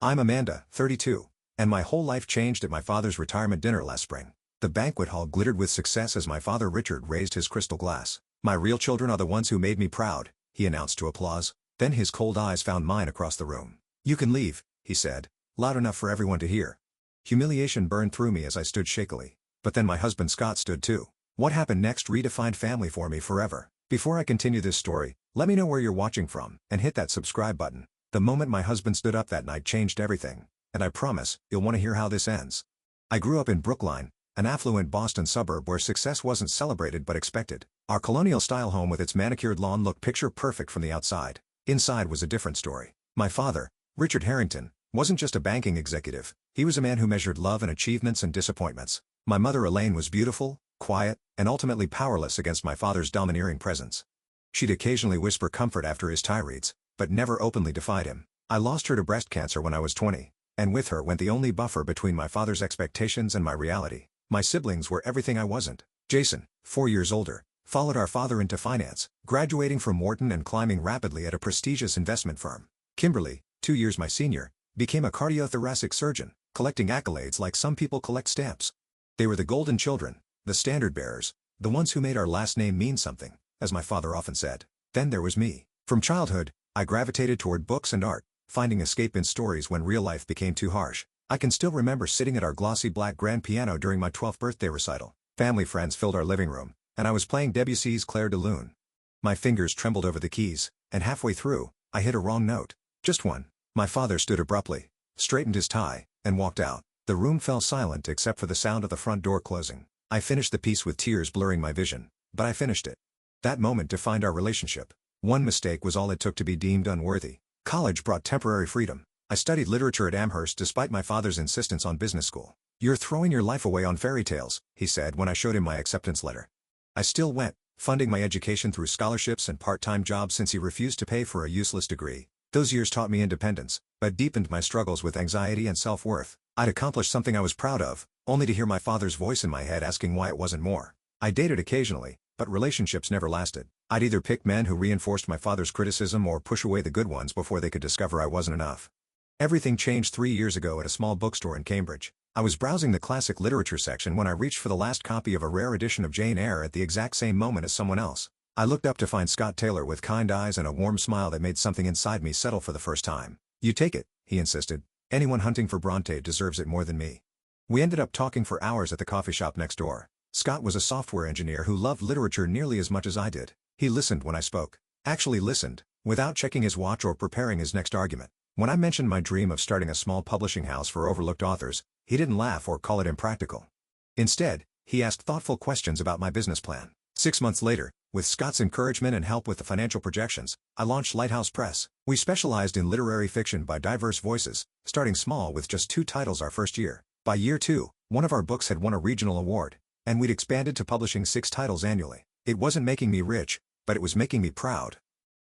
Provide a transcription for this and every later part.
I'm Amanda, 32, and my whole life changed at my father's retirement dinner last spring. The banquet hall glittered with success as my father Richard raised his crystal glass. "My real children are the ones who made me proud," he announced to applause. Then his cold eyes found mine across the room. "You can leave," he said, loud enough for everyone to hear. Humiliation burned through me as I stood shakily. But then my husband Scott stood too. What happened next redefined family for me forever. Before I continue this story, let me know where you're watching from, and hit that subscribe button. The moment my husband stood up that night changed everything, and I promise, you'll want to hear how this ends. I grew up in Brookline, an affluent Boston suburb where success wasn't celebrated but expected. Our colonial-style home with its manicured lawn looked picture-perfect from the outside. Inside was a different story. My father, Richard Harrington, wasn't just a banking executive, he was a man who measured love and achievements and disappointments. My mother Elaine was beautiful, quiet, and ultimately powerless against my father's domineering presence. She'd occasionally whisper comfort after his tirades, but never openly defied him. I lost her to breast cancer when I was 20, and with her went the only buffer between my father's expectations and my reality. My siblings were everything I wasn't. Jason, 4 years older, followed our father into finance, graduating from Wharton and climbing rapidly at a prestigious investment firm. Kimberly, 2 years my senior, became a cardiothoracic surgeon, collecting accolades like some people collect stamps. They were the golden children, the standard bearers, the ones who made our last name mean something, as my father often said. Then there was me. From childhood, I gravitated toward books and art, finding escape in stories when real life became too harsh. I can still remember sitting at our glossy black grand piano during my 12th birthday recital. Family friends filled our living room, and I was playing Debussy's Clair de Lune. My fingers trembled over the keys, and halfway through, I hit a wrong note. Just one. My father stood abruptly, straightened his tie, and walked out. The room fell silent except for the sound of the front door closing. I finished the piece with tears blurring my vision, but I finished it. That moment defined our relationship. One mistake was all it took to be deemed unworthy. College brought temporary freedom. I studied literature at Amherst despite my father's insistence on business school. "You're throwing your life away on fairy tales," he said when I showed him my acceptance letter. I still went, funding my education through scholarships and part-time jobs since he refused to pay for a useless degree. Those years taught me independence, but deepened my struggles with anxiety and self-worth. I'd accomplished something I was proud of, only to hear my father's voice in my head asking why it wasn't more. I dated occasionally, but relationships never lasted. I'd either pick men who reinforced my father's criticism or push away the good ones before they could discover I wasn't enough. Everything changed 3 years ago at a small bookstore in Cambridge. I was browsing the classic literature section when I reached for the last copy of a rare edition of Jane Eyre at the exact same moment as someone else. I looked up to find Scott Taylor with kind eyes and a warm smile that made something inside me settle for the first time. "You take it," he insisted. "Anyone hunting for Bronte deserves it more than me." We ended up talking for hours at the coffee shop next door. Scott was a software engineer who loved literature nearly as much as I did. He listened when I spoke. Actually listened, without checking his watch or preparing his next argument. When I mentioned my dream of starting a small publishing house for overlooked authors, he didn't laugh or call it impractical. Instead, he asked thoughtful questions about my business plan. 6 months later, with Scott's encouragement and help with the financial projections, I launched Lighthouse Press. We specialized in literary fiction by diverse voices, starting small with just 2 titles our first year. By year 2, one of our books had won a regional award, and we'd expanded to publishing 6 titles annually. It wasn't making me rich, but it was making me proud.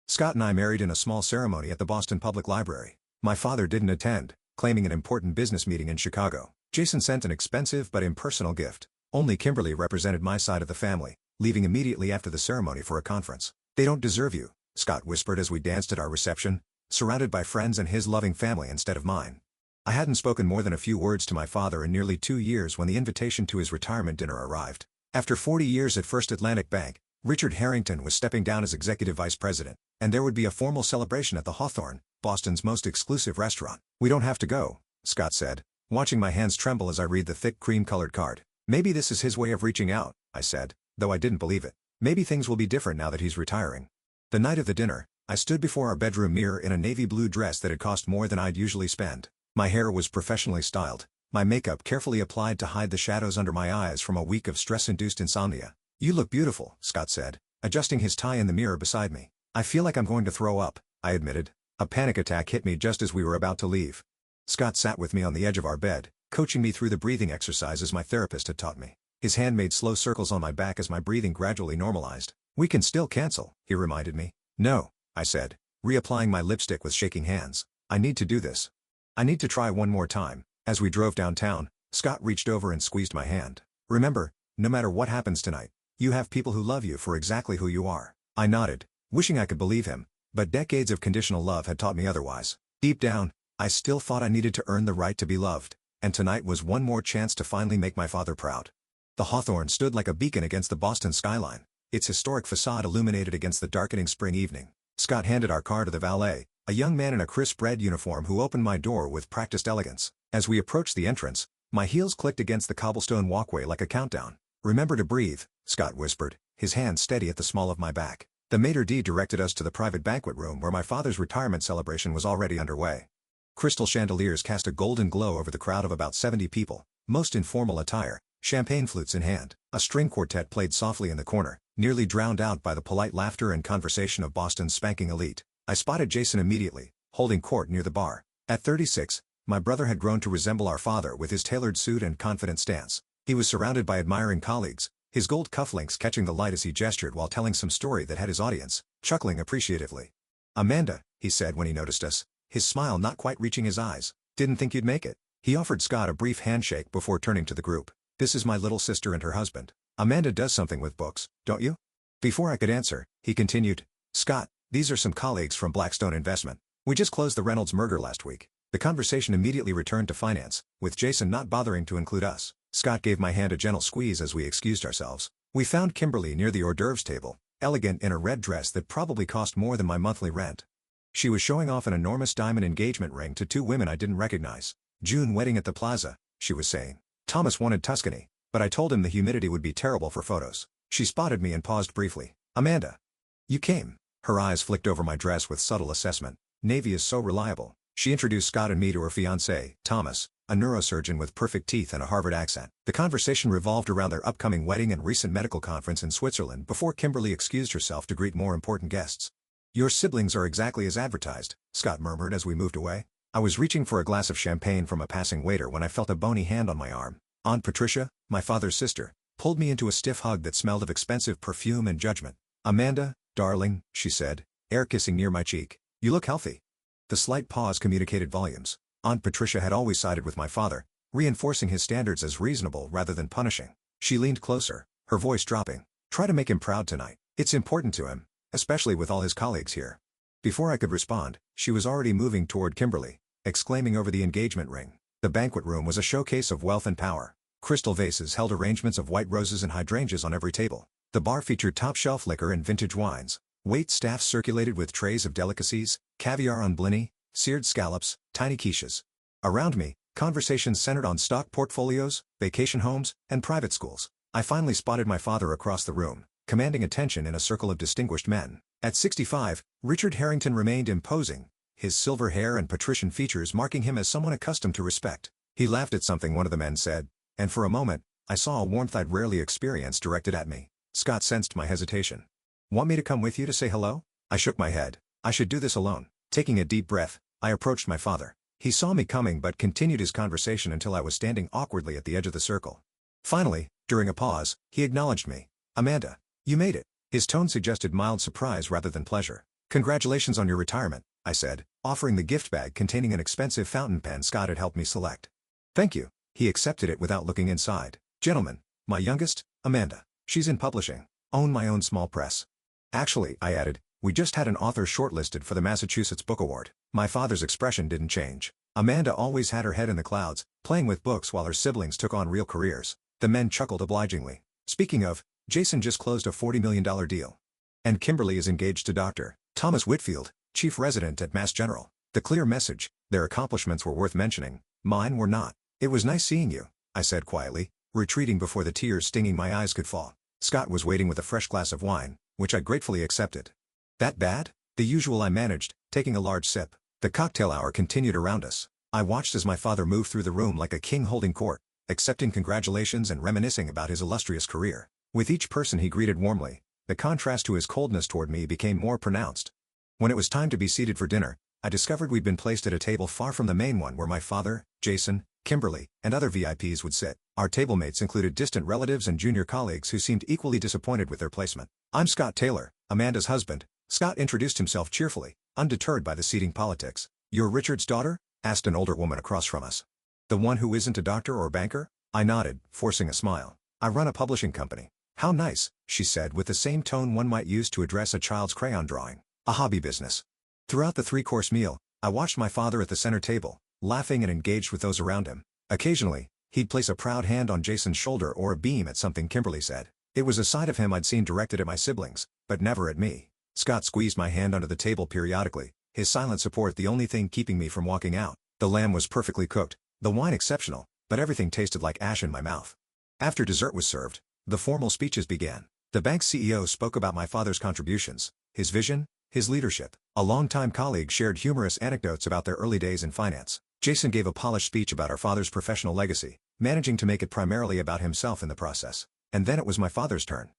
Scott and I married in a small ceremony at the Boston Public Library. My father didn't attend, claiming an important business meeting in Chicago. Jason sent an expensive but impersonal gift. Only Kimberly represented my side of the family, leaving immediately after the ceremony for a conference. "They don't deserve you," Scott whispered as we danced at our reception, surrounded by friends and his loving family instead of mine. I hadn't spoken more than a few words to my father in nearly 2 years when the invitation to his retirement dinner arrived. After 40 years at First Atlantic Bank, Richard Harrington was stepping down as executive vice president, and there would be a formal celebration at the Hawthorne, Boston's most exclusive restaurant. "We don't have to go," Scott said, watching my hands tremble as I read the thick cream-colored card. "Maybe this is his way of reaching out," I said, though I didn't believe it. "Maybe things will be different now that he's retiring." The night of the dinner, I stood before our bedroom mirror in a navy blue dress that had cost more than I'd usually spend. My hair was professionally styled, my makeup carefully applied to hide the shadows under my eyes from a week of stress-induced insomnia. "You look beautiful," Scott said, adjusting his tie in the mirror beside me. "I feel like I'm going to throw up," I admitted. A panic attack hit me just as we were about to leave. Scott sat with me on the edge of our bed, coaching me through the breathing exercises my therapist had taught me. His hand made slow circles on my back as my breathing gradually normalized. "We can still cancel," he reminded me. "No," I said, reapplying my lipstick with shaking hands. "I need to do this. I need to try one more time." As we drove downtown, Scott reached over and squeezed my hand. "Remember, no matter what happens tonight, you have people who love you for exactly who you are." I nodded, wishing I could believe him, but decades of conditional love had taught me otherwise. Deep down, I still thought I needed to earn the right to be loved, and tonight was one more chance to finally make my father proud. The Hawthorne stood like a beacon against the Boston skyline, its historic facade illuminated against the darkening spring evening. Scott handed our car to the valet, a young man in a crisp red uniform who opened my door with practiced elegance. As we approached the entrance, my heels clicked against the cobblestone walkway like a countdown. "Remember to breathe," Scott whispered, his hand steady at the small of my back. The maitre d' directed us to the private banquet room where my father's retirement celebration was already underway. Crystal chandeliers cast a golden glow over the crowd of about 70 people, most in formal attire, champagne flutes in hand. A string quartet played softly in the corner, nearly drowned out by the polite laughter and conversation of Boston's spanking elite. I spotted Jason immediately, holding court near the bar. At 36, my brother had grown to resemble our father with his tailored suit and confident stance. He was surrounded by admiring colleagues, his gold cufflinks catching the light as he gestured while telling some story that had his audience chuckling appreciatively. "Amanda," he said when he noticed us, his smile not quite reaching his eyes, "didn't think you'd make it." He offered Scott a brief handshake before turning to the group. "This is my little sister and her husband. Amanda does something with books, don't you?" Before I could answer, he continued, "Scott, these are some colleagues from Blackstone Investment. We just closed the Reynolds merger last week." The conversation immediately returned to finance, with Jason not bothering to include us. Scott gave my hand a gentle squeeze as we excused ourselves. We found Kimberly near the hors d'oeuvres table, elegant in a red dress that probably cost more than my monthly rent. She was showing off an enormous diamond engagement ring to two women I didn't recognize. "June wedding at the plaza," she was saying. "Thomas wanted Tuscany, but I told him the humidity would be terrible for photos." She spotted me and paused briefly. "Amanda, you came." Her eyes flicked over my dress with subtle assessment. "Navy is so reliable." She introduced Scott and me to her fiancé, Thomas, a neurosurgeon with perfect teeth and a Harvard accent. The conversation revolved around their upcoming wedding and recent medical conference in Switzerland before Kimberly excused herself to greet more important guests. "Your siblings are exactly as advertised," Scott murmured as we moved away. I was reaching for a glass of champagne from a passing waiter when I felt a bony hand on my arm. Aunt Patricia, my father's sister, pulled me into a stiff hug that smelled of expensive perfume and judgment. "Amanda, darling," she said, air kissing near my cheek, "you look healthy." The slight pause communicated volumes. Aunt Patricia had always sided with my father, reinforcing his standards as reasonable rather than punishing. She leaned closer, her voice dropping. "Try to make him proud tonight. It's important to him, especially with all his colleagues here." Before I could respond, she was already moving toward Kimberly, exclaiming over the engagement ring. The banquet room was a showcase of wealth and power. Crystal vases held arrangements of white roses and hydrangeas on every table. The bar featured top-shelf liquor and vintage wines. Wait staff circulated with trays of delicacies, caviar on blini, seared scallops, tiny quiches. Around me, conversations centered on stock portfolios, vacation homes, and private schools. I finally spotted my father across the room, commanding attention in a circle of distinguished men. At 65, Richard Harrington remained imposing, his silver hair and patrician features marking him as someone accustomed to respect. He laughed at something one of the men said, and for a moment, I saw a warmth I'd rarely experienced directed at me. Scott sensed my hesitation. "Want me to come with you to say hello?" I shook my head. I should do this alone. Taking a deep breath, I approached my father. He saw me coming but continued his conversation until I was standing awkwardly at the edge of the circle. Finally, during a pause, he acknowledged me. "Amanda, you made it." His tone suggested mild surprise rather than pleasure. "Congratulations on your retirement," I said, offering the gift bag containing an expensive fountain pen Scott had helped me select. "Thank you." He accepted it without looking inside. "Gentlemen, my youngest, Amanda. She's in publishing. Own my own small press." "Actually," I added, "we just had an author shortlisted for the Massachusetts Book Award." My father's expression didn't change. Amanda always had her head in the clouds, playing with books while her siblings took on real careers. The men chuckled obligingly. "Speaking of, Jason just closed a $40 million deal. And Kimberly is engaged to Dr. Thomas Whitfield, chief resident at Mass General." The clear message, their accomplishments were worth mentioning, mine were not. "It was nice seeing you," I said quietly, retreating before the tears stinging my eyes could fall. Scott was waiting with a fresh glass of wine, which I gratefully accepted. "That bad?" "The usual," I managed, taking a large sip. The cocktail hour continued around us. I watched as my father moved through the room like a king holding court, accepting congratulations and reminiscing about his illustrious career. With each person he greeted warmly, the contrast to his coldness toward me became more pronounced. When it was time to be seated for dinner, I discovered we'd been placed at a table far from the main one where my father, Jason, Kimberly, and other VIPs would sit. Our table mates included distant relatives and junior colleagues who seemed equally disappointed with their placement. "I'm Scott Taylor, Amanda's husband." Scott introduced himself cheerfully, undeterred by the seating politics. "You're Richard's daughter?" asked an older woman across from us. "The one who isn't a doctor or banker?" I nodded, forcing a smile. "I run a publishing company." "How nice," she said with the same tone one might use to address a child's crayon drawing. "A hobby business." Throughout the three-course meal, I watched my father at the center table, laughing and engaged with those around him. Occasionally, he'd place a proud hand on Jason's shoulder or a beam at something Kimberly said. It was a side of him I'd seen directed at my siblings, but never at me. Scott squeezed my hand under the table periodically, his silent support the only thing keeping me from walking out. The lamb was perfectly cooked, the wine exceptional, but everything tasted like ash in my mouth. After dessert was served, the formal speeches began. The bank's CEO spoke about my father's contributions, his vision, his leadership. A longtime colleague shared humorous anecdotes about their early days in finance. Jason gave a polished speech about our father's professional legacy, managing to make it primarily about himself in the process. And then it was my father's turn.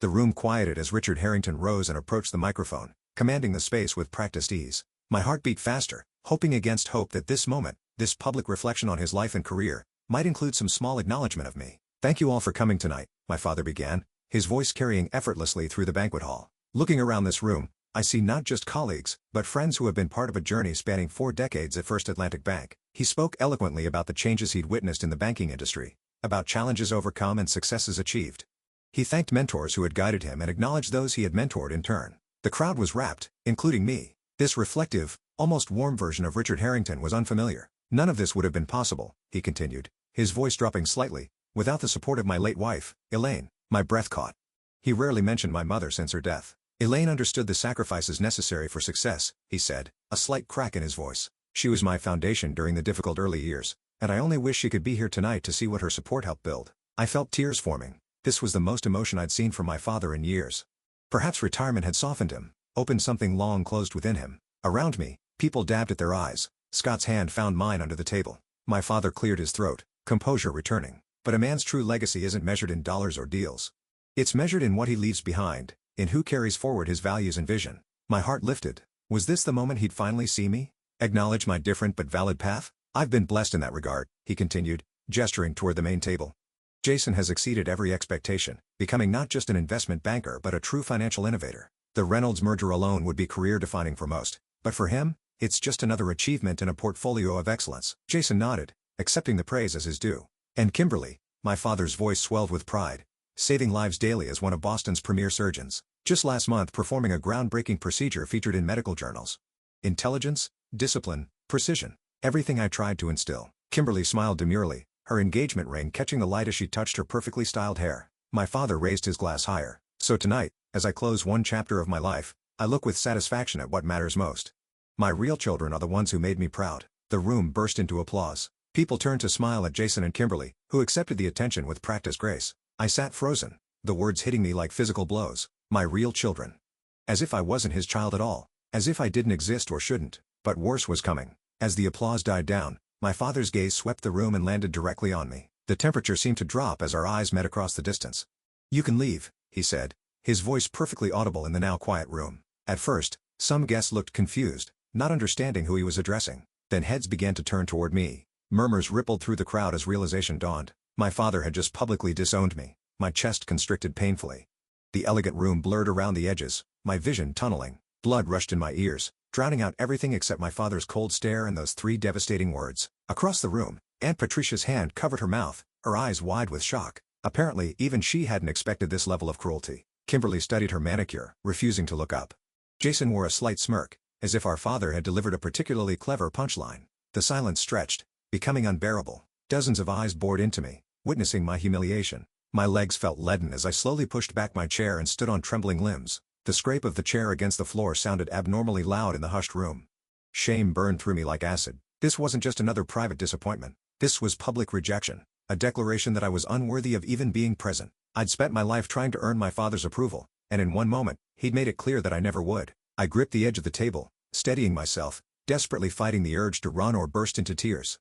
The room quieted as Richard Harrington rose and approached the microphone, commanding the space with practiced ease. My heart beat faster, hoping against hope that this moment, this public reflection on his life and career, might include some small acknowledgement of me. "Thank you all for coming tonight," my father began, his voice carrying effortlessly through the banquet hall. "Looking around this room, I see not just colleagues, but friends who have been part of a journey spanning 4 decades at First Atlantic Bank." He spoke eloquently about the changes he'd witnessed in the banking industry, about challenges overcome and successes achieved. He thanked mentors who had guided him and acknowledged those he had mentored in turn. The crowd was rapt, including me. This reflective, almost warm version of Richard Harrington was unfamiliar. "None of this would have been possible," he continued, his voice dropping slightly, "without the support of my late wife, Elaine." My breath caught. He rarely mentioned my mother since her death. "Elaine understood the sacrifices necessary for success," he said, a slight crack in his voice. "She was my foundation during the difficult early years, and I only wish she could be here tonight to see what her support helped build." I felt tears forming. This was the most emotion I'd seen from my father in years. Perhaps retirement had softened him, opened something long closed within him. Around me, people dabbed at their eyes. Scott's hand found mine under the table. My father cleared his throat, composure returning. "But a man's true legacy isn't measured in dollars or deals. It's measured in what he leaves behind, in who carries forward his values and vision." My heart lifted. Was this the moment he'd finally see me? Acknowledge my different but valid path? "I've been blessed in that regard," he continued, gesturing toward the main table. "Jason has exceeded every expectation, becoming not just an investment banker but a true financial innovator. The Reynolds merger alone would be career-defining for most, but for him, it's just another achievement in a portfolio of excellence." Jason nodded, accepting the praise as his due. "And Kimberly," my father's voice swelled with pride, "saving lives daily as one of Boston's premier surgeons. Just last month performing a groundbreaking procedure featured in medical journals. Intelligence, discipline, precision. Everything I tried to instill." Kimberly smiled demurely, her engagement ring catching the light as she touched her perfectly styled hair. My father raised his glass higher. "So tonight, as I close one chapter of my life, I look with satisfaction at what matters most. My real children are the ones who made me proud." The room burst into applause. People turned to smile at Jason and Kimberly, who accepted the attention with practiced grace. I sat frozen, the words hitting me like physical blows. My real children. As if I wasn't his child at all. As if I didn't exist or shouldn't. But worse was coming. As the applause died down, my father's gaze swept the room and landed directly on me. The temperature seemed to drop as our eyes met across the distance. "You can leave," he said, his voice perfectly audible in the now quiet room. At first, some guests looked confused, not understanding who he was addressing. Then heads began to turn toward me. Murmurs rippled through the crowd as realization dawned. My father had just publicly disowned me. My chest constricted painfully. The elegant room blurred around the edges, my vision tunneling. Blood rushed in my ears, drowning out everything except my father's cold stare and those 3 devastating words. Across the room, Aunt Patricia's hand covered her mouth, her eyes wide with shock. Apparently, even she hadn't expected this level of cruelty. Kimberly studied her manicure, refusing to look up. Jason wore a slight smirk, as if our father had delivered a particularly clever punchline. The silence stretched, becoming unbearable. Dozens of eyes bored into me, witnessing my humiliation. My legs felt leaden as I slowly pushed back my chair and stood on trembling limbs. The scrape of the chair against the floor sounded abnormally loud in the hushed room. Shame burned through me like acid. This wasn't just another private disappointment. This was public rejection, a declaration that I was unworthy of even being present. I'd spent my life trying to earn my father's approval, and in one moment, he'd made it clear that I never would. I gripped the edge of the table, steadying myself, desperately fighting the urge to run or burst into tears.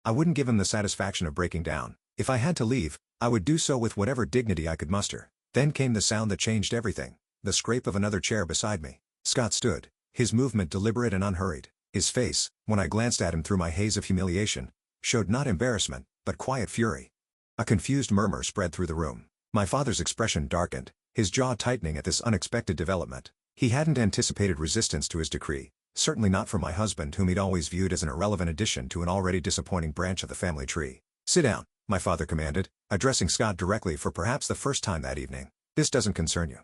I wouldn't give him the satisfaction of breaking down. If I had to leave, I would do so with whatever dignity I could muster. Then came the sound that changed everything, the scrape of another chair beside me. Scott stood, his movement deliberate and unhurried. His face, when I glanced at him through my haze of humiliation, showed not embarrassment, but quiet fury. A confused murmur spread through the room. My father's expression darkened, his jaw tightening at this unexpected development. He hadn't anticipated resistance to his decree, certainly not from my husband whom he'd always viewed as an irrelevant addition to an already disappointing branch of the family tree. "Sit down," my father commanded, addressing Scott directly for perhaps the first time that evening. "This doesn't concern you."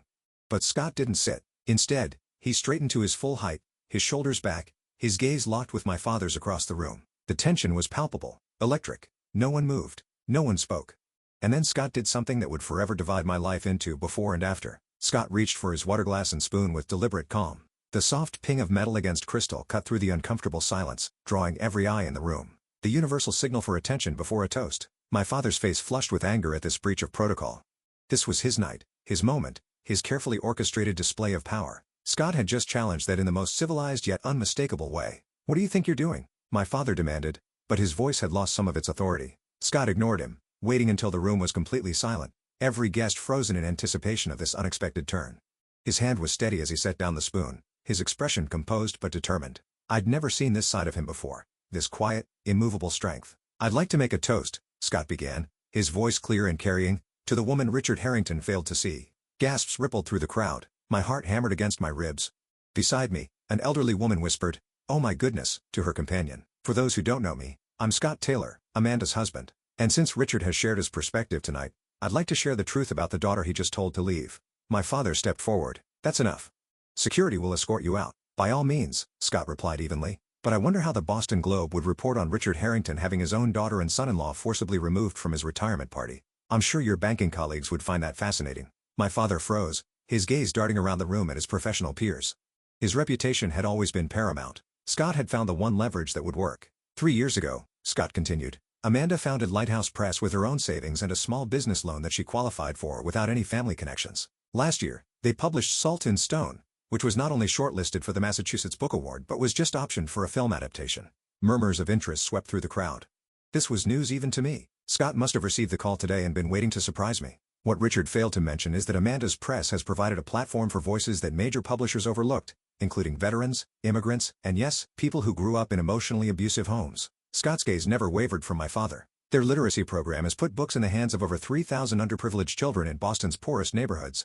But Scott didn't sit. Instead, he straightened to his full height, his shoulders back, His gaze locked with my father's across the room. The tension was palpable, electric. No one moved. No one spoke. And then Scott did something that would forever divide my life into before and after. Scott reached for his water glass and spoon with deliberate calm. The soft ping of metal against crystal cut through the uncomfortable silence, drawing every eye in the room. The universal signal for attention before a toast. My father's face flushed with anger at this breach of protocol. This was his night, his moment, his carefully orchestrated display of power. Scott had just challenged that in the most civilized yet unmistakable way. "What do you think you're doing?" my father demanded, but his voice had lost some of its authority. Scott ignored him, waiting until the room was completely silent, every guest frozen in anticipation of this unexpected turn. His hand was steady as he set down the spoon, his expression composed but determined. I'd never seen this side of him before, this quiet, immovable strength. "I'd like to make a toast," Scott began, his voice clear and carrying, "to the woman Richard Harrington failed to see." Gasps rippled through the crowd. My heart hammered against my ribs. Beside me, an elderly woman whispered, "Oh my goodness," to her companion. "For those who don't know me, I'm Scott Taylor, Amanda's husband. And since Richard has shared his perspective tonight, I'd like to share the truth about the daughter he just told to leave." My father stepped forward. "That's enough. Security will escort you out." "By all means," Scott replied evenly. "But I wonder how the Boston Globe would report on Richard Harrington having his own daughter and son-in-law forcibly removed from his retirement party. I'm sure your banking colleagues would find that fascinating." My father froze, his gaze darting around the room at his professional peers. His reputation had always been paramount. Scott had found the one leverage that would work. 3 years ago, Scott continued, Amanda founded Lighthouse Press with her own savings and a small business loan that she qualified for without any family connections. Last year, they published Salt in Stone, which was not only shortlisted for the Massachusetts Book Award but was just optioned for a film adaptation. Murmurs of interest swept through the crowd. This was news even to me. Scott must have received the call today and been waiting to surprise me. What Richard failed to mention is that Amanda's press has provided a platform for voices that major publishers overlooked, including veterans, immigrants, and yes, people who grew up in emotionally abusive homes. Scott's gaze never wavered from my father. Their literacy program has put books in the hands of over 3,000 underprivileged children in Boston's poorest neighborhoods.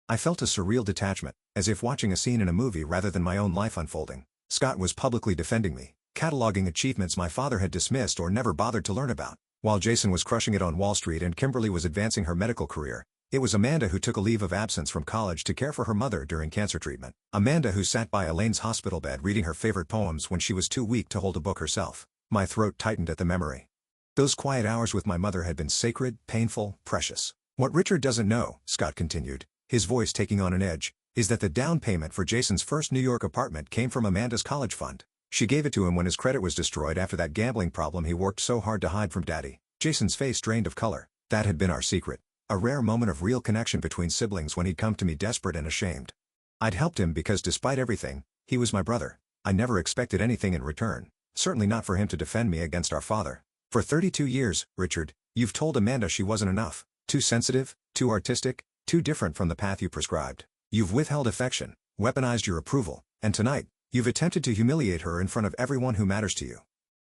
I felt a surreal detachment, as if watching a scene in a movie rather than my own life unfolding. Scott was publicly defending me, cataloging achievements my father had dismissed or never bothered to learn about. While Jason was crushing it on Wall Street and Kimberly was advancing her medical career, it was Amanda who took a leave of absence from college to care for her mother during cancer treatment. Amanda who sat by Elaine's hospital bed reading her favorite poems when she was too weak to hold a book herself. My throat tightened at the memory. Those quiet hours with my mother had been sacred, painful, precious. "What Richard doesn't know," Scott continued, his voice taking on an edge, "is that the down payment for Jason's first New York apartment came from Amanda's college fund. She gave it to him when his credit was destroyed after that gambling problem he worked so hard to hide from Daddy." Jason's face drained of color. That had been our secret. A rare moment of real connection between siblings when he'd come to me desperate and ashamed. I'd helped him because despite everything, he was my brother. I never expected anything in return, certainly not for him to defend me against our father. "For 32 years, Richard, you've told Amanda she wasn't enough, too sensitive, too artistic, too different from the path you prescribed. You've withheld affection, weaponized your approval, and tonight, you've attempted to humiliate her in front of everyone who matters to you."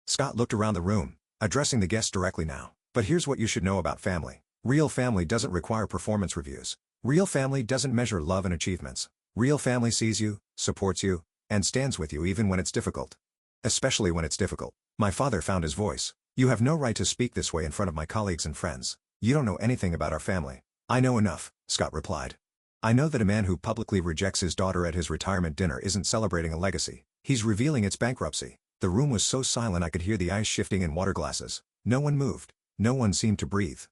Scott looked around the room, addressing the guests directly now. "But here's what you should know about family. Real family doesn't require performance reviews. Real family doesn't measure love and achievements. Real family sees you, supports you, and stands with you even when it's difficult. Especially when it's difficult." My father found his voice. "You have no right to speak this way in front of my colleagues and friends. You don't know anything about our family." "I know enough," Scott replied. "I know that a man who publicly rejects his daughter at his retirement dinner isn't celebrating a legacy. He's revealing its bankruptcy." The room was so silent I could hear the ice shifting in water glasses. No one moved. No one seemed to breathe.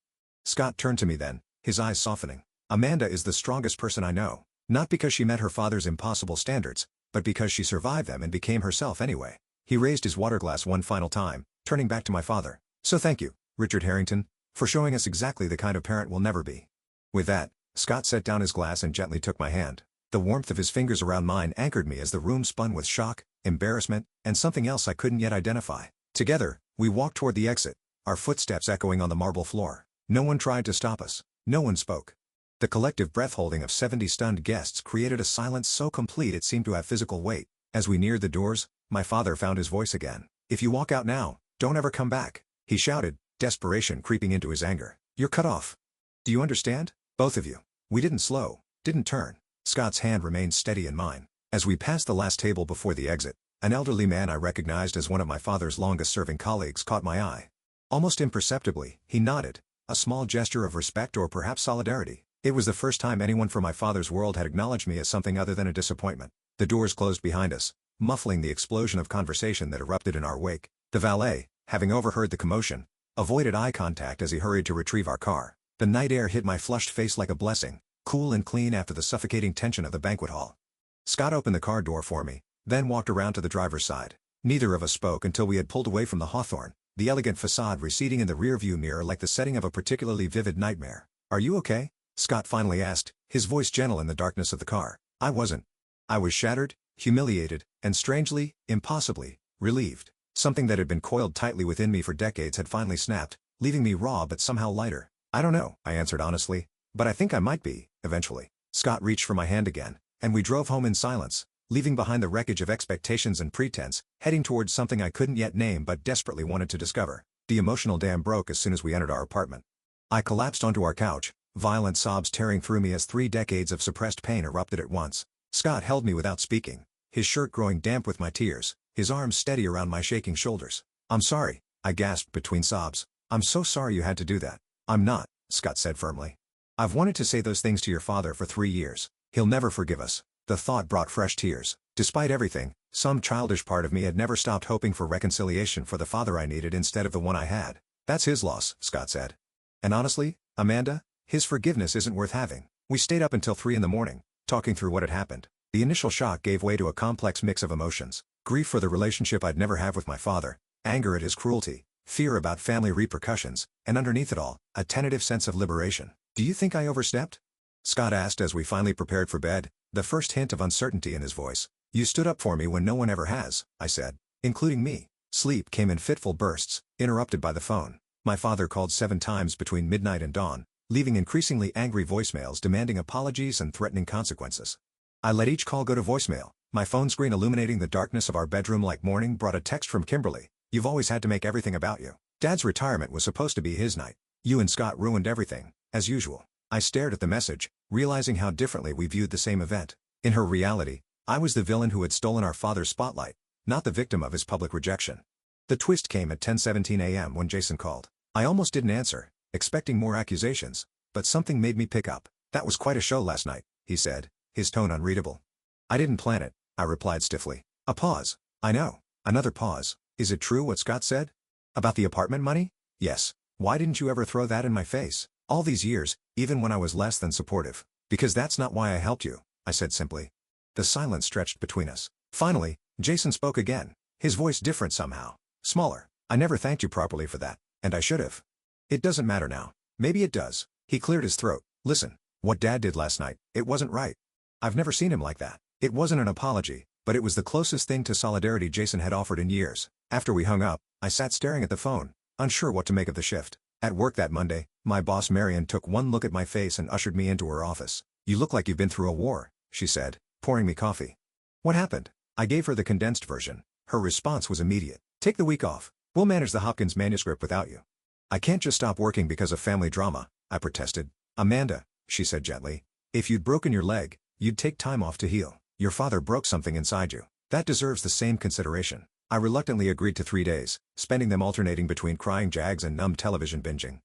Scott turned to me then, his eyes softening. "Amanda is the strongest person I know. Not because she met her father's impossible standards, but because she survived them and became herself anyway." He raised his water glass one final time, turning back to my father. "So thank you, Richard Harrington, for showing us exactly the kind of parent we'll never be." With that, Scott set down his glass and gently took my hand. The warmth of his fingers around mine anchored me as the room spun with shock, embarrassment, and something else I couldn't yet identify. Together, we walked toward the exit, our footsteps echoing on the marble floor. No one tried to stop us. No one spoke. The collective breath-holding of 70 stunned guests created a silence so complete it seemed to have physical weight. As we neared the doors, my father found his voice again. "If you walk out now, don't ever come back," he shouted, desperation creeping into his anger. "You're cut off. Do you understand? Both of you." We didn't slow, didn't turn. Scott's hand remained steady in mine. As we passed the last table before the exit, an elderly man I recognized as one of my father's longest-serving colleagues caught my eye. Almost imperceptibly, he nodded, a small gesture of respect or perhaps solidarity. It was the first time anyone from my father's world had acknowledged me as something other than a disappointment. The doors closed behind us, muffling the explosion of conversation that erupted in our wake. The valet, having overheard the commotion, avoided eye contact as he hurried to retrieve our car. The night air hit my flushed face like a blessing, cool and clean after the suffocating tension of the banquet hall. Scott opened the car door for me, then walked around to the driver's side. Neither of us spoke until we had pulled away from the Hawthorne, the elegant facade receding in the rearview mirror like the setting of a particularly vivid nightmare. "Are you okay?" Scott finally asked, his voice gentle in the darkness of the car. I wasn't. I was shattered, humiliated, and strangely, impossibly, relieved. Something that had been coiled tightly within me for decades had finally snapped, leaving me raw but somehow lighter. "I don't know," I answered honestly, "but I think I might be, eventually." Scott reached for my hand again, and we drove home in silence, leaving behind the wreckage of expectations and pretense, heading towards something I couldn't yet name but desperately wanted to discover. The emotional dam broke as soon as we entered our apartment. I collapsed onto our couch, violent sobs tearing through me as 3 decades of suppressed pain erupted at once. Scott held me without speaking, his shirt growing damp with my tears, his arms steady around my shaking shoulders. "I'm sorry," I gasped between sobs. "I'm so sorry you had to do that." "I'm not," Scott said firmly. "I've wanted to say those things to your father for 3 years. He'll never forgive us." The thought brought fresh tears. Despite everything, some childish part of me had never stopped hoping for reconciliation for the father I needed instead of the one I had. "That's his loss," Scott said. "And honestly, Amanda, his forgiveness isn't worth having." We stayed up until 3 in the morning, talking through what had happened. The initial shock gave way to a complex mix of emotions: grief for the relationship I'd never have with my father, anger at his cruelty, fear about family repercussions, and underneath it all, a tentative sense of liberation. "Do you think I overstepped?" Scott asked as we finally prepared for bed, the first hint of uncertainty in his voice. "You stood up for me when no one ever has," I said, "including me." Sleep came in fitful bursts, interrupted by the phone. My father called 7 times between midnight and dawn, leaving increasingly angry voicemails demanding apologies and threatening consequences. I let each call go to voicemail. My phone screen illuminating the darkness of our bedroom like morning brought a text from Kimberly. "You've always had to make everything about you. Dad's retirement was supposed to be his night. You and Scott ruined everything, as usual." I stared at the message, realizing how differently we viewed the same event. In her reality, I was the villain who had stolen our father's spotlight, not the victim of his public rejection. The twist came at 10:17 a.m. when Jason called. I almost didn't answer, expecting more accusations, but something made me pick up. "That was quite a show last night," he said, his tone unreadable. "I didn't plan it," I replied stiffly. A pause. "I know." Another pause. "Is it true what Scott said? About the apartment money?" "Yes." "Why didn't you ever throw that in my face? All these years, even when I was less than supportive." "Because that's not why I helped you," I said simply. The silence stretched between us. Finally, Jason spoke again, his voice different somehow, smaller. "I never thanked you properly for that, and I should have. It doesn't matter now. Maybe it does." He cleared his throat. "Listen, what Dad did last night, it wasn't right. I've never seen him like that." It wasn't an apology, but it was the closest thing to solidarity Jason had offered in years. After we hung up, I sat staring at the phone, unsure what to make of the shift. At work that Monday, my boss Marion took one look at my face and ushered me into her office. "You look like you've been through a war," she said, pouring me coffee. "What happened?" I gave her the condensed version. Her response was immediate. "Take the week off. We'll manage the Hopkins manuscript without you." "I can't just stop working because of family drama," I protested. "Amanda," she said gently, "if you'd broken your leg, you'd take time off to heal. Your father broke something inside you. That deserves the same consideration." I reluctantly agreed to 3 days, spending them alternating between crying jags and numb television binging.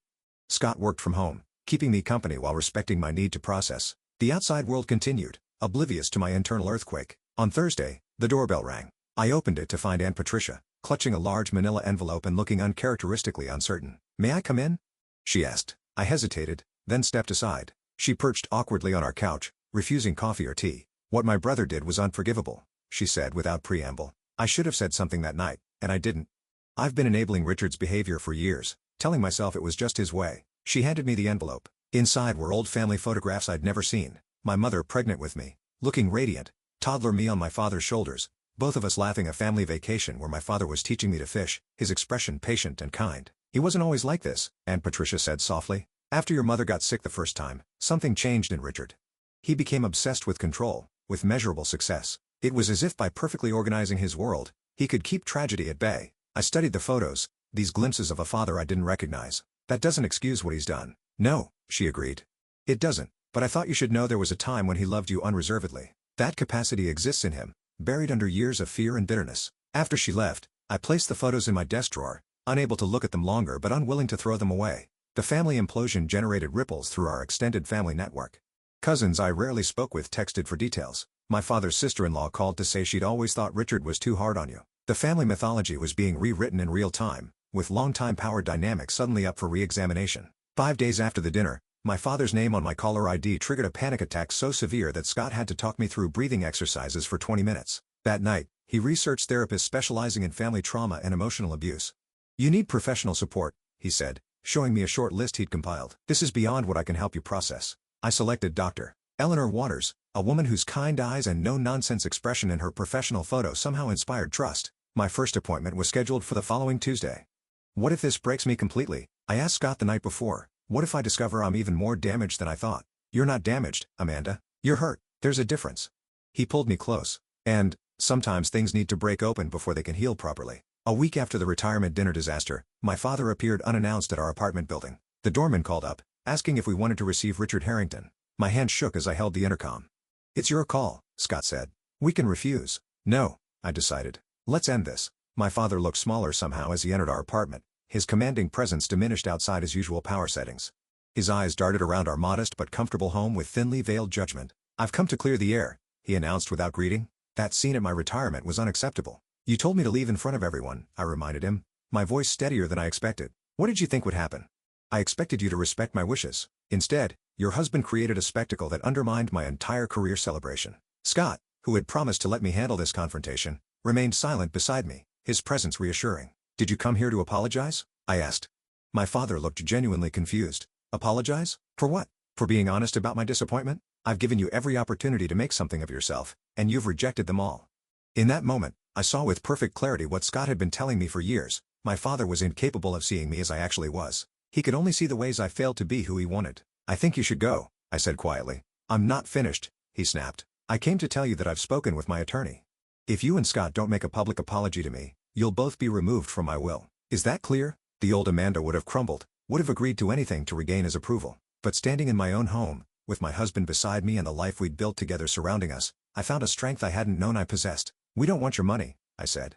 Scott worked from home, keeping me company while respecting my need to process. The outside world continued, oblivious to my internal earthquake. On Thursday, the doorbell rang. I opened it to find Aunt Patricia, clutching a large manila envelope and looking uncharacteristically uncertain. "May I come in?" she asked. I hesitated, then stepped aside. She perched awkwardly on our couch, refusing coffee or tea. "What my brother did was unforgivable," she said without preamble. I should have said something that night, and I didn't. I've been enabling Richard's behavior for years, telling myself it was just his way. She handed me the envelope. Inside were old family photographs I'd never seen. My mother pregnant with me, looking radiant, toddler me on my father's shoulders, both of us laughing a family vacation where my father was teaching me to fish, his expression patient and kind. "He wasn't always like this," Aunt Patricia said softly. "After your mother got sick the first time, something changed in Richard. He became obsessed with control, with measurable success. It was as if by perfectly organizing his world, he could keep tragedy at bay." I studied the photos, these glimpses of a father I didn't recognize. "That doesn't excuse what he's done." "No," she agreed. "It doesn't, but I thought you should know there was a time when he loved you unreservedly. That capacity exists in him, buried under years of fear and bitterness." After she left, I placed the photos in my desk drawer, unable to look at them longer but unwilling to throw them away. The family implosion generated ripples through our extended family network. Cousins I rarely spoke with texted for details. My father's sister-in-law called to say she'd always thought Richard was too hard on you. The family mythology was being rewritten in real time, with longtime power dynamics suddenly up for re-examination. 5 days after the dinner, my father's name on my caller ID triggered a panic attack so severe that Scott had to talk me through breathing exercises for 20 minutes. That night, he researched therapists specializing in family trauma and emotional abuse. "You need professional support," he said, showing me a short list he'd compiled. "This is beyond what I can help you process." I selected Dr. Eleanor Waters, a woman whose kind eyes and no-nonsense expression in her professional photo somehow inspired trust. My first appointment was scheduled for the following Tuesday. "What if this breaks me completely?" I asked Scott the night before. "What if I discover I'm even more damaged than I thought?" "You're not damaged, Amanda. You're hurt. There's a difference." He pulled me close. "And sometimes things need to break open before they can heal properly." A week after the retirement dinner disaster, my father appeared unannounced at our apartment building. The doorman called up, asking if we wanted to receive Richard Harrington. My hand shook as I held the intercom. "It's your call," Scott said. "We can refuse." "No," I decided. "Let's end this." My father looked smaller somehow as he entered our apartment, his commanding presence diminished outside his usual power settings. His eyes darted around our modest but comfortable home with thinly veiled judgment. "I've come to clear the air," he announced without greeting. "That scene at my retirement was unacceptable." "You told me to leave in front of everyone," I reminded him, my voice steadier than I expected. "What did you think would happen?" "I expected you to respect my wishes. Instead, your husband created a spectacle that undermined my entire career celebration." Scott, who had promised to let me handle this confrontation, remained silent beside me, his presence reassuring. "Did you come here to apologize?" I asked. My father looked genuinely confused. "Apologize? For what? For being honest about my disappointment? I've given you every opportunity to make something of yourself, and you've rejected them all." In that moment, I saw with perfect clarity what Scott had been telling me for years. My father was incapable of seeing me as I actually was. He could only see the ways I failed to be who he wanted. "I think you should go," I said quietly. "I'm not finished," he snapped. "I came to tell you that I've spoken with my attorney. If you and Scott don't make a public apology to me, you'll both be removed from my will. Is that clear?" The old Amanda would have crumbled, would have agreed to anything to regain his approval. But standing in my own home, with my husband beside me and the life we'd built together surrounding us, I found a strength I hadn't known I possessed. "We don't want your money," I said.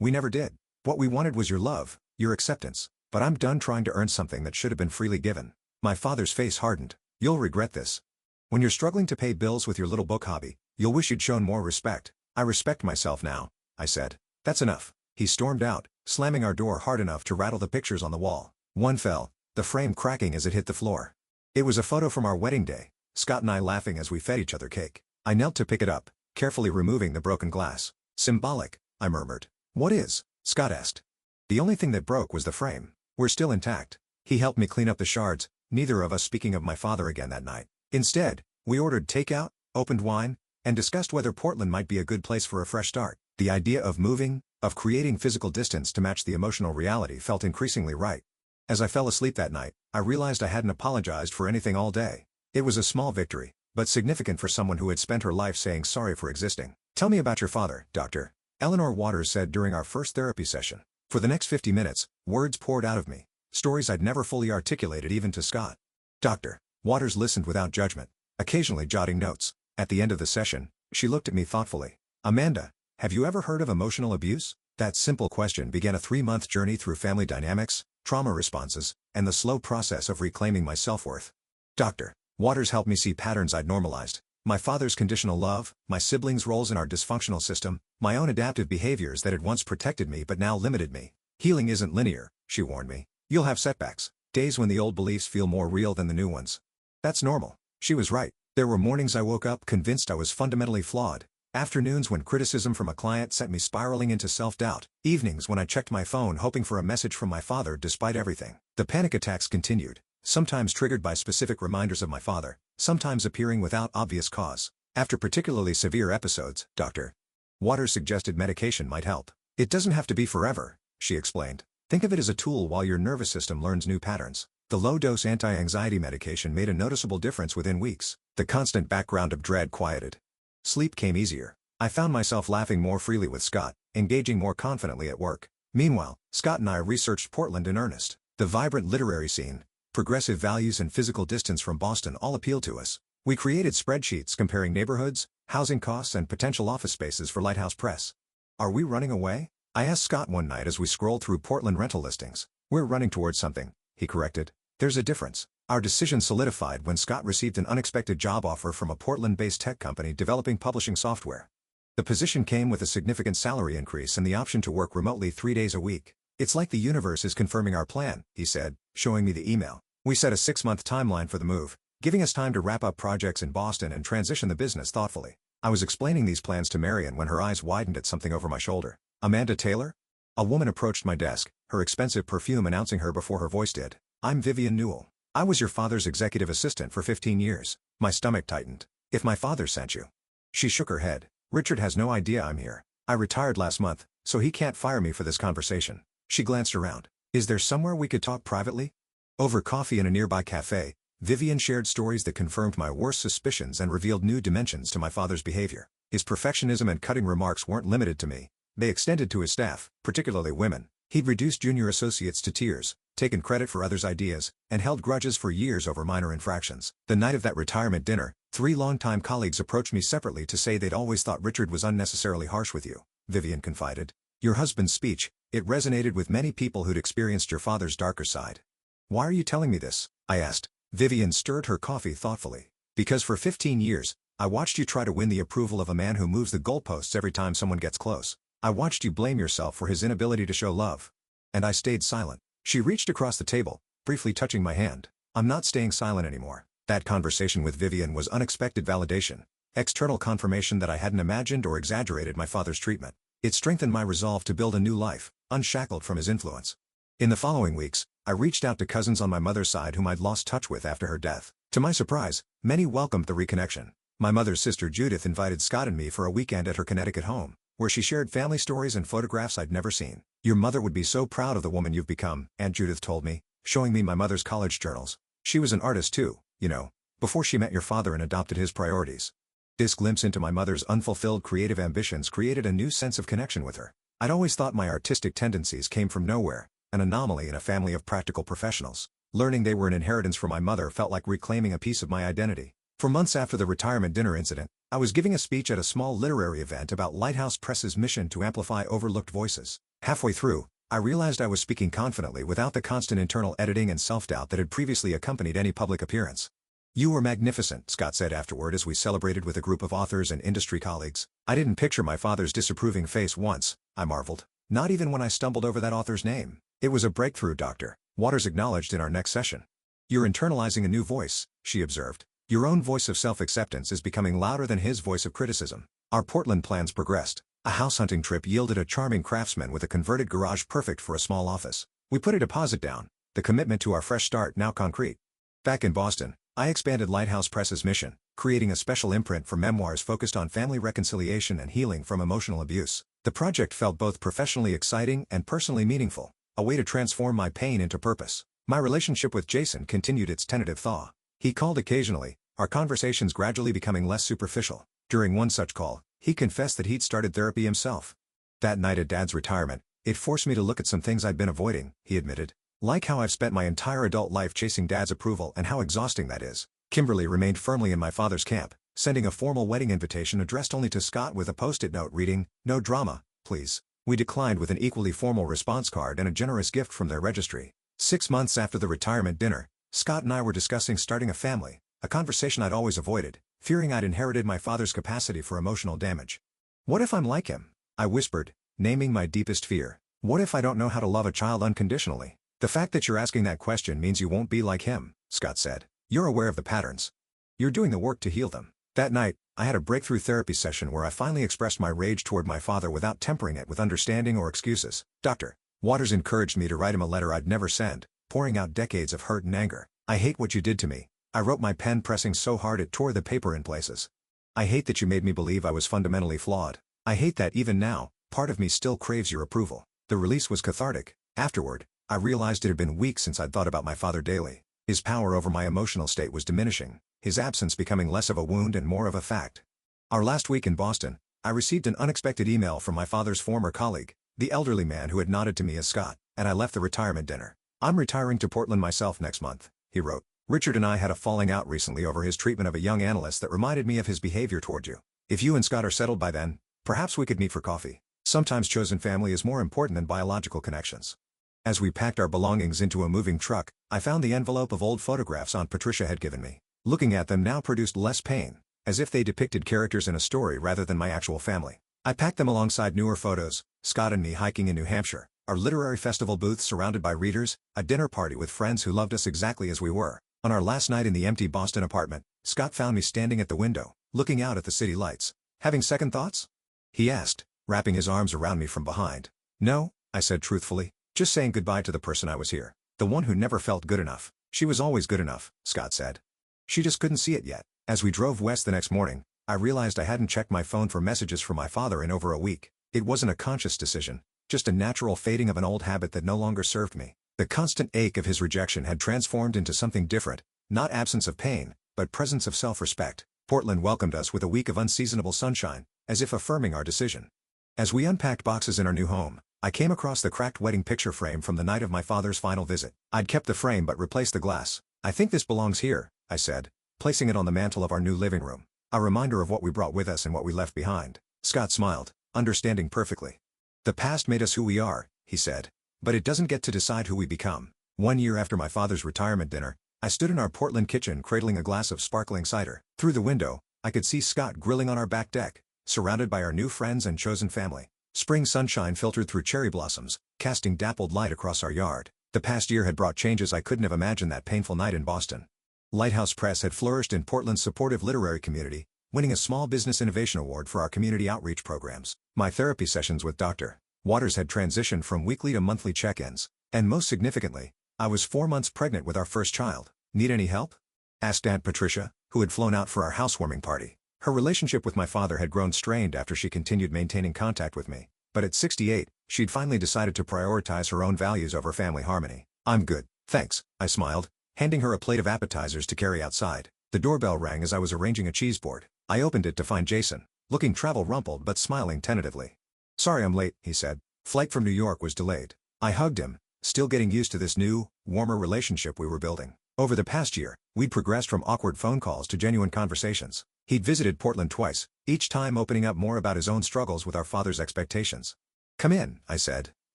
"We never did. What we wanted was your love, your acceptance. But I'm done trying to earn something that should have been freely given." My father's face hardened. "You'll regret this. When you're struggling to pay bills with your little book hobby, you'll wish you'd shown more respect." "I respect myself now," I said. "That's enough." He stormed out, slamming our door hard enough to rattle the pictures on the wall. One fell, the frame cracking as it hit the floor. It was a photo from our wedding day, Scott and I laughing as we fed each other cake. I knelt to pick it up, carefully removing the broken glass. "Symbolic," I murmured. "What is?" Scott asked. "The only thing that broke was the frame. We're still intact." He helped me clean up the shards, neither of us speaking of my father again that night. Instead, we ordered takeout, opened wine, and discussed whether Portland might be a good place for a fresh start. The idea of moving, of creating physical distance to match the emotional reality felt increasingly right. As I fell asleep that night, I realized I hadn't apologized for anything all day. It was a small victory, but significant for someone who had spent her life saying sorry for existing. "Tell me about your father, Doctor," Eleanor Waters said during our first therapy session. For the next 50 minutes, words poured out of me, stories I'd never fully articulated even to Scott. Dr. Waters listened without judgment, occasionally jotting notes. At the end of the session, she looked at me thoughtfully. "Amanda, have you ever heard of emotional abuse?" That simple question began a 3-month journey through family dynamics, trauma responses, and the slow process of reclaiming my self-worth. Dr. Waters helped me see patterns I'd normalized. My father's conditional love, my siblings' roles in our dysfunctional system, my own adaptive behaviors that had once protected me but now limited me. "Healing isn't linear," she warned me. "You'll have setbacks, days when the old beliefs feel more real than the new ones. That's normal." She was right. There were mornings I woke up convinced I was fundamentally flawed, afternoons when criticism from a client sent me spiraling into self-doubt, evenings when I checked my phone hoping for a message from my father despite everything. The panic attacks continued, sometimes triggered by specific reminders of my father, sometimes appearing without obvious cause. After particularly severe episodes, Dr. Waters suggested medication might help. "It doesn't have to be forever," she explained. "Think of it as a tool while your nervous system learns new patterns." The low-dose anti-anxiety medication made a noticeable difference within weeks. The constant background of dread quieted. Sleep came easier. I found myself laughing more freely with Scott, engaging more confidently at work. Meanwhile, Scott and I researched Portland in earnest. The vibrant literary scene, progressive values and physical distance from Boston all appealed to us. We created spreadsheets comparing neighborhoods, housing costs and potential office spaces for Lighthouse Press. "Are we running away?" I asked Scott one night as we scrolled through Portland rental listings. "We're running towards something," he corrected. "There's a difference. Our decision solidified when Scott received an unexpected job offer from a Portland-based tech company developing publishing software. The position came with a significant salary increase and the option to work remotely 3 days a week. "It's like the universe is confirming our plan," he said, showing me the email. "We set a 6-month timeline for the move, giving us time to wrap up projects in Boston and transition the business thoughtfully." I was explaining these plans to Marion when her eyes widened at something over my shoulder. "Amanda Taylor?" A woman approached my desk, her expensive perfume announcing her before her voice did. "I'm Vivian Newell. I was your father's executive assistant for 15 years. My stomach tightened. "If my father sent you." She shook her head. "Richard has no idea I'm here. I retired last month, so he can't fire me for this conversation." She glanced around. "Is there somewhere we could talk privately?" Over coffee in a nearby cafe, Vivian shared stories that confirmed my worst suspicions and revealed new dimensions to my father's behavior. His perfectionism and cutting remarks weren't limited to me. They extended to his staff, particularly women. He'd reduced junior associates to tears, taken credit for others' ideas, and held grudges for years over minor infractions. The night of that retirement dinner, 3 longtime colleagues approached me separately to say they'd always thought Richard was unnecessarily harsh with you, Vivian confided. "Your husband's speech, it resonated with many people who'd experienced your father's darker side." "Why are you telling me this?" I asked. Vivian stirred her coffee thoughtfully. "Because for 15 years, I watched you try to win the approval of a man who moves the goalposts every time someone gets close. I watched you blame yourself for his inability to show love. And I stayed silent." She reached across the table, briefly touching my hand. "I'm not staying silent anymore." That conversation with Vivian was unexpected validation, external confirmation that I hadn't imagined or exaggerated my father's treatment. It strengthened my resolve to build a new life, unshackled from his influence. In the following weeks, I reached out to cousins on my mother's side whom I'd lost touch with after her death. To my surprise, many welcomed the reconnection. My mother's sister Judith invited Scott and me for a weekend at her Connecticut home, where she shared family stories and photographs I'd never seen. "Your mother would be so proud of the woman you've become," Aunt Judith told me, showing me my mother's college journals. "She was an artist too, you know, before she met your father and adopted his priorities." This glimpse into my mother's unfulfilled creative ambitions created a new sense of connection with her. I'd always thought my artistic tendencies came from nowhere, an anomaly in a family of practical professionals. Learning they were an inheritance from my mother felt like reclaiming a piece of my identity. For months after the retirement dinner incident, I was giving a speech at a small literary event about Lighthouse Press's mission to amplify overlooked voices. Halfway through, I realized I was speaking confidently without the constant internal editing and self-doubt that had previously accompanied any public appearance. "You were magnificent," Scott said afterward as we celebrated with a group of authors and industry colleagues. "I didn't picture my father's disapproving face once," I marveled. "Not even when I stumbled over that author's name." "It was a breakthrough, Dr. Waters acknowledged in our next session." "You're internalizing a new voice," she observed. "Your own voice of self-acceptance is becoming louder than his voice of criticism." Our Portland plans progressed. A house hunting trip yielded a charming craftsman with a converted garage perfect for a small office. We put a deposit down, the commitment to our fresh start now concrete. Back in Boston, I expanded Lighthouse Press's mission, creating a special imprint for memoirs focused on family reconciliation and healing from emotional abuse. The project felt both professionally exciting and personally meaningful, a way to transform my pain into purpose. My relationship with Jason continued its tentative thaw. He called occasionally, our conversations gradually becoming less superficial. During one such call, he confessed that he'd started therapy himself. "That night at Dad's retirement, it forced me to look at some things I'd been avoiding," he admitted. "Like how I've spent my entire adult life chasing Dad's approval and how exhausting that is." Kimberly remained firmly in my father's camp, sending a formal wedding invitation addressed only to Scott with a post-it note reading, "No drama, please." We declined with an equally formal response card and a generous gift from their registry. 6 months after the retirement dinner, Scott and I were discussing starting a family, a conversation I'd always avoided, fearing I'd inherited my father's capacity for emotional damage. "What if I'm like him?" I whispered, naming my deepest fear. "What if I don't know how to love a child unconditionally?" "The fact that you're asking that question means you won't be like him," Scott said. "You're aware of the patterns. You're doing the work to heal them." That night, I had a breakthrough therapy session where I finally expressed my rage toward my father without tempering it with understanding or excuses. Dr. Waters encouraged me to write him a letter I'd never send, pouring out decades of hurt and anger. "I hate what you did to me," I wrote, my pen pressing so hard it tore the paper in places. "I hate that you made me believe I was fundamentally flawed. I hate that even now, part of me still craves your approval." The release was cathartic. Afterward, I realized it had been weeks since I'd thought about my father daily. His power over my emotional state was diminishing, his absence becoming less of a wound and more of a fact. Our last week in Boston, I received an unexpected email from my father's former colleague, the elderly man who had nodded to me as Scott, and I left the retirement dinner. "I'm retiring to Portland myself next month," he wrote. "Richard and I had a falling out recently over his treatment of a young analyst that reminded me of his behavior toward you. If you and Scott are settled by then, perhaps we could meet for coffee. Sometimes chosen family is more important than biological connections." As we packed our belongings into a moving truck, I found the envelope of old photographs Aunt Patricia had given me. Looking at them now produced less pain, as if they depicted characters in a story rather than my actual family. I packed them alongside newer photos, Scott and me hiking in New Hampshire, our literary festival booth surrounded by readers, a dinner party with friends who loved us exactly as we were. On our last night in the empty Boston apartment, Scott found me standing at the window, looking out at the city lights. "Having second thoughts?" he asked, wrapping his arms around me from behind. "No," I said truthfully, "just saying goodbye to the person I was here. The one who never felt good enough." "She was always good enough," Scott said. "She just couldn't see it yet." As we drove west the next morning, I realized I hadn't checked my phone for messages from my father in over a week. It wasn't a conscious decision, just a natural fading of an old habit that no longer served me. The constant ache of his rejection had transformed into something different, not absence of pain, but presence of self-respect. Portland welcomed us with a week of unseasonable sunshine, as if affirming our decision. As we unpacked boxes in our new home, I came across the cracked wedding picture frame from the night of my father's final visit. I'd kept the frame but replaced the glass. "I think this belongs here," I said, placing it on the mantel of our new living room. A reminder of what we brought with us and what we left behind. Scott smiled, understanding perfectly. "The past made us who we are," he said. "But it doesn't get to decide who we become." 1 year after my father's retirement dinner, I stood in our Portland kitchen cradling a glass of sparkling cider. Through the window, I could see Scott grilling on our back deck, surrounded by our new friends and chosen family. Spring sunshine filtered through cherry blossoms, casting dappled light across our yard. The past year had brought changes I couldn't have imagined that painful night in Boston. Lighthouse Press had flourished in Portland's supportive literary community, winning a Small Business Innovation Award for our community outreach programs. My therapy sessions with Dr. Waters had transitioned from weekly to monthly check-ins. And most significantly, I was 4 months pregnant with our first child. "Need any help?" asked Aunt Patricia, who had flown out for our housewarming party. Her relationship with my father had grown strained after she continued maintaining contact with me. But at 68, she'd finally decided to prioritize her own values over family harmony. "I'm good, thanks," I smiled, handing her a plate of appetizers to carry outside. The doorbell rang as I was arranging a cheese board. I opened it to find Jason, looking travel-rumpled but smiling tentatively. "Sorry I'm late," he said. "Flight from New York was delayed." I hugged him, still getting used to this new, warmer relationship we were building. Over the past year, we'd progressed from awkward phone calls to genuine conversations. He'd visited Portland twice, each time opening up more about his own struggles with our father's expectations. "Come in," I said.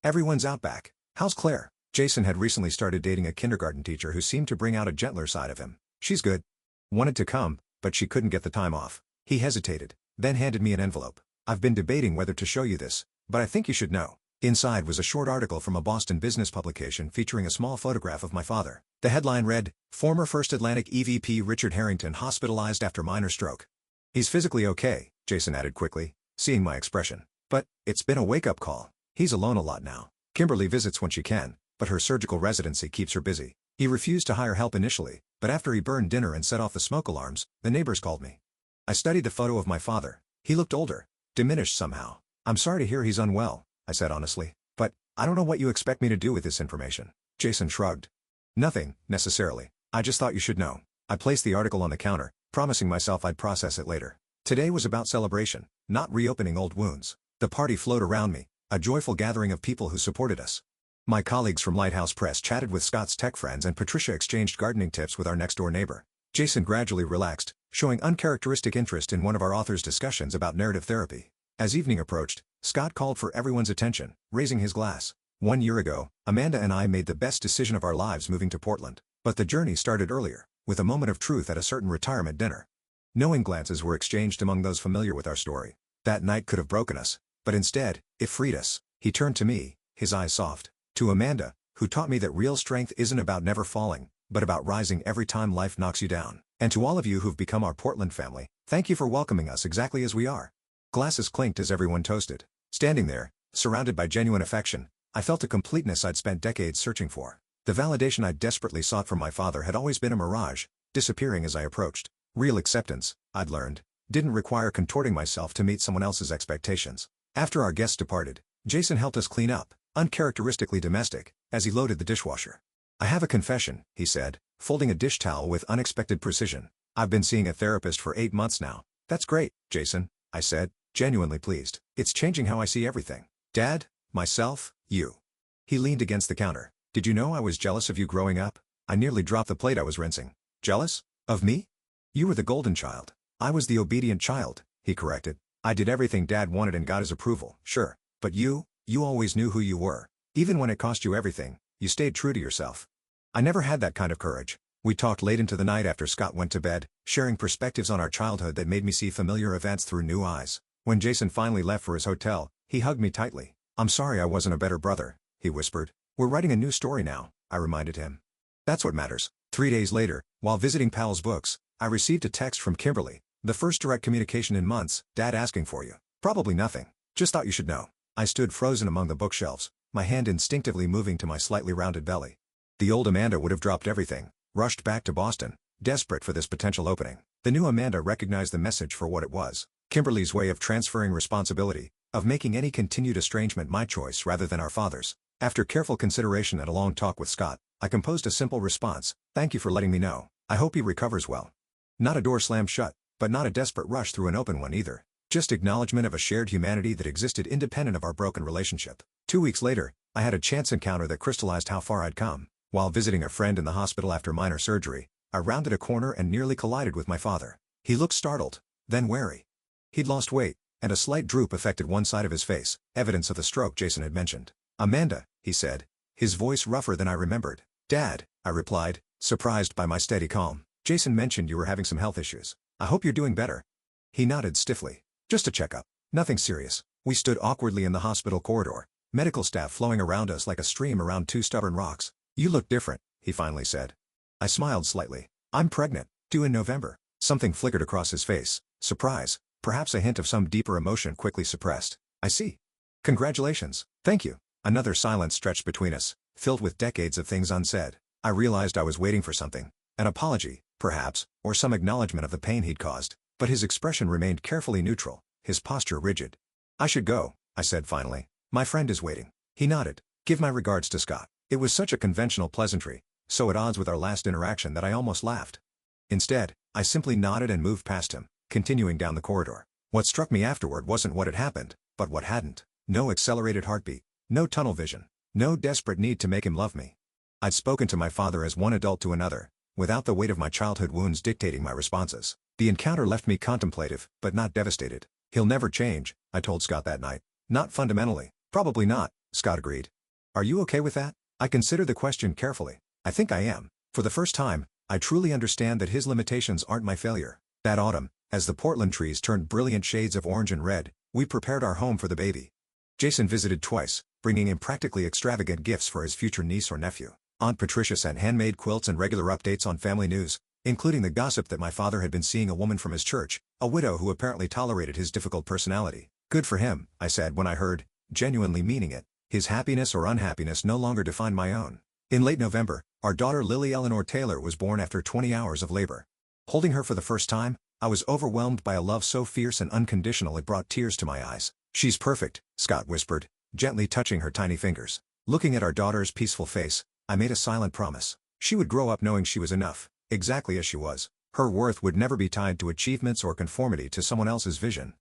"Everyone's out back. How's Claire?" Jason had recently started dating a kindergarten teacher who seemed to bring out a gentler side of him. "She's good. Wanted to come, but she couldn't get the time off." He hesitated, then handed me an envelope. "I've been debating whether to show you this, but I think you should know." Inside was a short article from a Boston business publication featuring a small photograph of my father. The headline read, "Former First Atlantic EVP Richard Harrington hospitalized after minor stroke. He's physically okay," Jason added quickly, seeing my expression. "But, it's been a wake-up call. He's alone a lot now. Kimberly visits when she can, but her surgical residency keeps her busy." He refused to hire help initially, but after he burned dinner and set off the smoke alarms, the neighbors called me. I studied the photo of my father. He looked older, diminished somehow. "I'm sorry to hear he's unwell," I said honestly. "But, I don't know what you expect me to do with this information." Jason shrugged. "Nothing, necessarily. I just thought you should know." I placed the article on the counter, promising myself I'd process it later. Today was about celebration, not reopening old wounds. The party flowed around me, a joyful gathering of people who supported us. My colleagues from Lighthouse Press chatted with Scott's tech friends and Patricia exchanged gardening tips with our next-door neighbor. Jason gradually relaxed, showing uncharacteristic interest in one of our authors' discussions about narrative therapy. As evening approached, Scott called for everyone's attention, raising his glass. 1 year ago, Amanda and I made the best decision of our lives moving to Portland. But the journey started earlier, with a moment of truth at a certain retirement dinner. Knowing glances were exchanged among those familiar with our story. That night could have broken us, but instead, it freed us. He turned to me, his eyes soft. To Amanda, who taught me that real strength isn't about never falling, but about rising every time life knocks you down. And to all of you who've become our Portland family, thank you for welcoming us exactly as we are. Glasses clinked as everyone toasted. Standing there, surrounded by genuine affection, I felt a completeness I'd spent decades searching for. The validation I'd desperately sought from my father had always been a mirage, disappearing as I approached. Real acceptance, I'd learned, didn't require contorting myself to meet someone else's expectations. After our guests departed, Jason helped us clean up, uncharacteristically domestic, as he loaded the dishwasher. "I have a confession," he said, folding a dish towel with unexpected precision. "I've been seeing a therapist for 8 months now." "That's great, Jason," I said, genuinely pleased. "It's changing how I see everything. Dad, myself, you." He leaned against the counter. "Did you know I was jealous of you growing up?" I nearly dropped the plate I was rinsing. "Jealous? Of me?" "You were the golden child. I was the obedient child," he corrected. "I did everything Dad wanted and got his approval, sure. But you always knew who you were. Even when it cost you everything, you stayed true to yourself." I never had that kind of courage. We talked late into the night after Scott went to bed, sharing perspectives on our childhood that made me see familiar events through new eyes. When Jason finally left for his hotel, he hugged me tightly. "I'm sorry I wasn't a better brother," he whispered. "We're writing a new story now," I reminded him. "That's what matters." 3 days later, while visiting Powell's Books, I received a text from Kimberly, the first direct communication in months. "Dad asking for you." "Probably nothing. Just thought you should know." I stood frozen among the bookshelves, my hand instinctively moving to my slightly rounded belly. The old Amanda would have dropped everything, rushed back to Boston, desperate for this potential opening. The new Amanda recognized the message for what it was. Kimberly's way of transferring responsibility, of making any continued estrangement my choice rather than our father's. After careful consideration and a long talk with Scott, I composed a simple response: "Thank you for letting me know. I hope he recovers well." Not a door slammed shut, but not a desperate rush through an open one either. Just acknowledgement of a shared humanity that existed independent of our broken relationship. 2 weeks later, I had a chance encounter that crystallized how far I'd come. While visiting a friend in the hospital after minor surgery, I rounded a corner and nearly collided with my father. He looked startled, then wary. He'd lost weight, and a slight droop affected one side of his face, evidence of the stroke Jason had mentioned. "Amanda," he said, his voice rougher than I remembered. "Dad," I replied, surprised by my steady calm. "Jason mentioned you were having some health issues. I hope you're doing better." He nodded stiffly. "Just a checkup. Nothing serious." We stood awkwardly in the hospital corridor, medical staff flowing around us like a stream around two stubborn rocks. "You look different," he finally said. I smiled slightly. "I'm pregnant, due in November." Something flickered across his face. Surprise, perhaps a hint of some deeper emotion quickly suppressed. "I see. Congratulations." "Thank you." Another silence stretched between us, filled with decades of things unsaid. I realized I was waiting for something. An apology, perhaps, or some acknowledgement of the pain he'd caused. But his expression remained carefully neutral, his posture rigid. "I should go," I said finally. "My friend is waiting." He nodded. "Give my regards to Scott." It was such a conventional pleasantry, so at odds with our last interaction that I almost laughed. Instead, I simply nodded and moved past him, continuing down the corridor. What struck me afterward wasn't what had happened, but what hadn't. No accelerated heartbeat. No tunnel vision. No desperate need to make him love me. I'd spoken to my father as one adult to another, without the weight of my childhood wounds dictating my responses. The encounter left me contemplative, but not devastated. "He'll never change," I told Scott that night. "Not fundamentally." "Probably not," Scott agreed. "Are you okay with that?" I considered the question carefully. "I think I am. For the first time, I truly understand that his limitations aren't my failure." That autumn, as the Portland trees turned brilliant shades of orange and red, we prepared our home for the baby. Jason visited twice, bringing in practically extravagant gifts for his future niece or nephew. Aunt Patricia sent handmade quilts and regular updates on family news, including the gossip that my father had been seeing a woman from his church, a widow who apparently tolerated his difficult personality. "Good for him," I said when I heard, genuinely meaning it. His happiness or unhappiness no longer defined my own. In late November, our daughter Lily Eleanor Taylor was born after 20 hours of labor. Holding her for the first time, I was overwhelmed by a love so fierce and unconditional it brought tears to my eyes. "She's perfect," Scott whispered, gently touching her tiny fingers. Looking at our daughter's peaceful face, I made a silent promise. She would grow up knowing she was enough, exactly as she was. Her worth would never be tied to achievements or conformity to someone else's vision.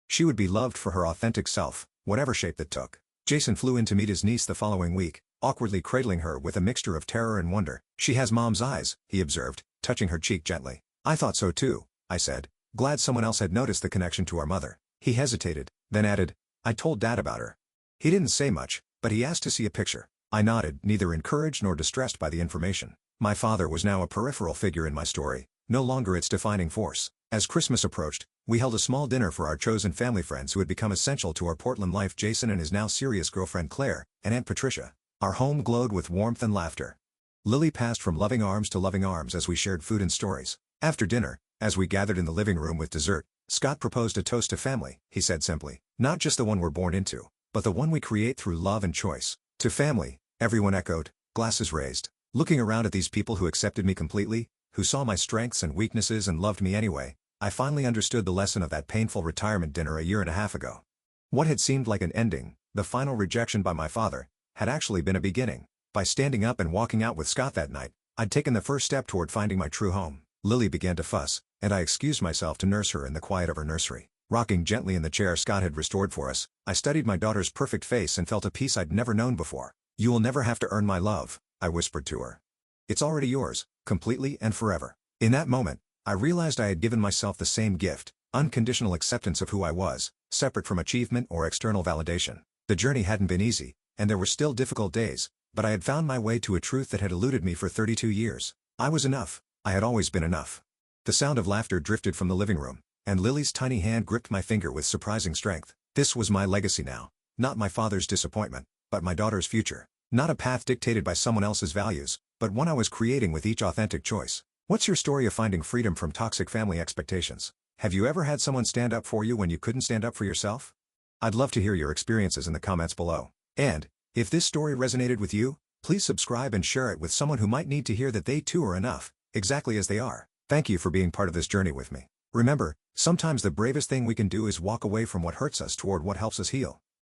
She would be loved for her authentic self, whatever shape that took. Jason flew in to meet his niece the following week, awkwardly cradling her with a mixture of terror and wonder. "She has mom's eyes," he observed, touching her cheek gently. "I thought so too," I said, glad someone else had noticed the connection to our mother. He hesitated, then added, "I told Dad about her." He didn't say much, but he asked to see a picture. I nodded, neither encouraged nor distressed by the information. My father was now a peripheral figure in my story, no longer its defining force. As Christmas approached, we held a small dinner for our chosen family friends who had become essential to our Portland life: Jason and his now serious girlfriend Claire, and Aunt Patricia. Our home glowed with warmth and laughter. Lily passed from loving arms to loving arms as we shared food and stories. After dinner, as we gathered in the living room with dessert, Scott proposed a toast to family. He said simply, "Not just the one we're born into, but the one we create through love and choice." "To family," everyone echoed, glasses raised. Looking around at these people who accepted me completely, who saw my strengths and weaknesses and loved me anyway, I finally understood the lesson of that painful retirement dinner a year and a half ago. What had seemed like an ending, the final rejection by my father, had actually been a beginning. By standing up and walking out with Scott that night, I'd taken the first step toward finding my true home. Lily began to fuss, and I excused myself to nurse her in the quiet of her nursery. Rocking gently in the chair Scott had restored for us, I studied my daughter's perfect face and felt a peace I'd never known before. "You will never have to earn my love," I whispered to her. "It's already yours, completely and forever." In that moment, I realized I had given myself the same gift, unconditional acceptance of who I was, separate from achievement or external validation. The journey hadn't been easy, and there were still difficult days, But I had found my way to a truth that had eluded me for 32 years. I was enough. I had always been enough. The sound of laughter drifted from the living room, and Lily's tiny hand gripped my finger with surprising strength. This was my legacy now. Not my father's disappointment, but my daughter's future. Not a path dictated by someone else's values, but one I was creating with each authentic choice. What's your story of finding freedom from toxic family expectations? Have you ever had someone stand up for you when you couldn't stand up for yourself? I'd love to hear your experiences in the comments below. And, if this story resonated with you, please subscribe and share it with someone who might need to hear that they too are enough, exactly as they are. Thank you for being part of this journey with me. Remember, sometimes the bravest thing we can do is walk away from what hurts us toward what helps us heal.